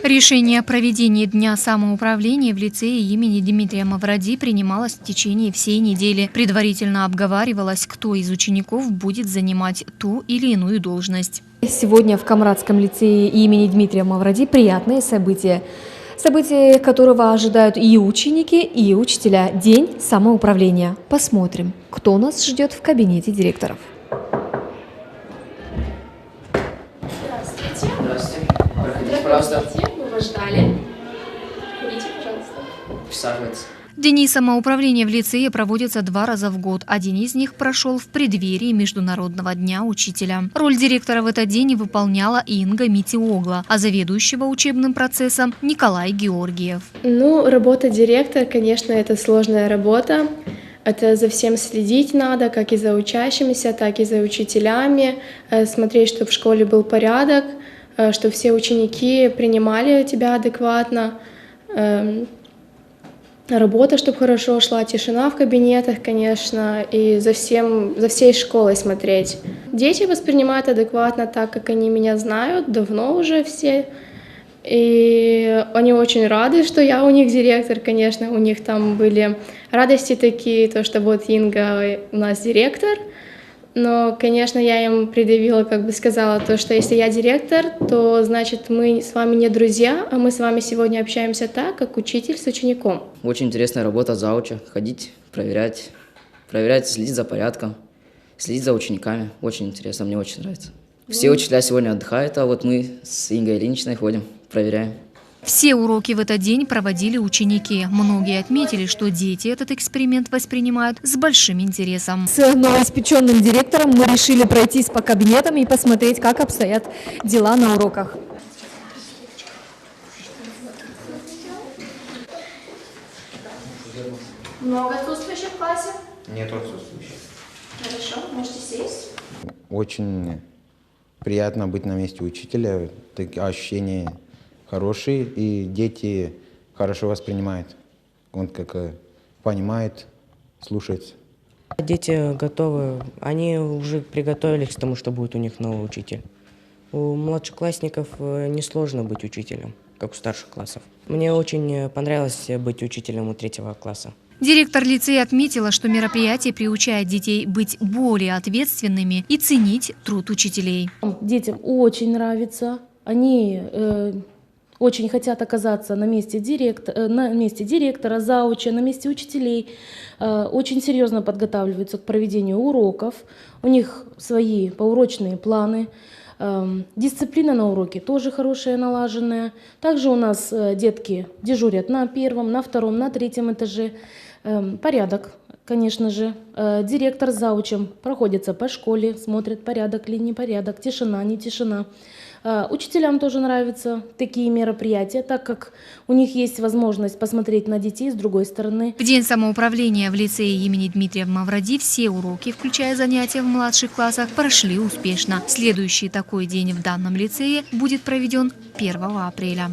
Решение о проведении Дня самоуправления в лицее имени Дмитрия Мавроди принималось в течение всей недели. Предварительно обговаривалось, кто из учеников будет занимать ту или иную должность. Сегодня в Камрадском лицее имени Дмитрия Мавроди приятные события. События, которого ожидают и ученики, и учителя. День самоуправления. Посмотрим, кто нас ждет в кабинете директоров. Здравствуйте. Здравствуйте. Проходите, пожалуйста. Мы вас ждали. Проходите, пожалуйста. Присаживайтесь. Дни самоуправления в лицее проводятся 2 раза в год. Один из них прошел в преддверии Международного дня учителя. Роль директора в этот день выполняла Инга Митиогла, а заведующего учебным процессом Николай Георгиев. Работа директора, конечно, это сложная работа. Это за всем следить надо, как и за учащимися, так и за учителями. Смотреть, чтобы в школе был порядок, чтобы все ученики принимали тебя адекватно. Работа, чтобы хорошо шла, тишина в кабинетах, конечно, и за всей школой смотреть. Дети воспринимают адекватно так, как они меня знают, давно уже все. И они очень рады, что я у них директор, конечно, у них там были радости такие, то, что вот Инга у нас директор. Но, конечно, я им предъявила, сказала, то, что если я директор, то значит мы с вами не друзья, а мы с вами сегодня общаемся так, как учитель с учеником. Очень интересная работа зауча. Ходить, проверять, следить за порядком, следить за учениками. Очень интересно, мне очень нравится. Все учителя сегодня отдыхают, а вот мы с Ингой Ильиничной ходим, проверяем. Все уроки в этот день проводили ученики. Многие отметили, что дети этот эксперимент воспринимают с большим интересом. С новоиспеченным директором мы решили пройтись по кабинетам и посмотреть, как обстоят дела на уроках. Много отсутствующих в классе? Нет отсутствующих. Хорошо, можете сесть. Очень приятно быть на месте учителя. Такие ощущения хорошие, и дети хорошо воспринимают. Он понимает, слушает. Дети готовы, они уже приготовились к тому, что будет у них новый учитель. У младшеклассников несложно быть учителем, как у старших классов. Мне очень понравилось быть учителем у 3 класса. Директор лицея отметила, что мероприятие приучает детей быть более ответственными и ценить труд учителей. Детям очень нравится, они очень хотят оказаться на месте директора, зауча, на месте учителей. Очень серьезно подготавливаются к проведению уроков. У них свои поурочные планы. Дисциплина на уроке тоже хорошая, налаженная. Также у нас детки дежурят на 1-м, на 2-м, на 3-м этаже. Порядок, конечно же. Директор с заучем проходится по школе, смотрит, порядок ли непорядок, тишина, не тишина. Учителям тоже нравятся такие мероприятия, так как у них есть возможность посмотреть на детей с другой стороны. В день самоуправления в лицее имени Дмитрия Мавроди все уроки, включая занятия в младших классах, прошли успешно. Следующий такой день в данном лицее будет проведен 1 апреля.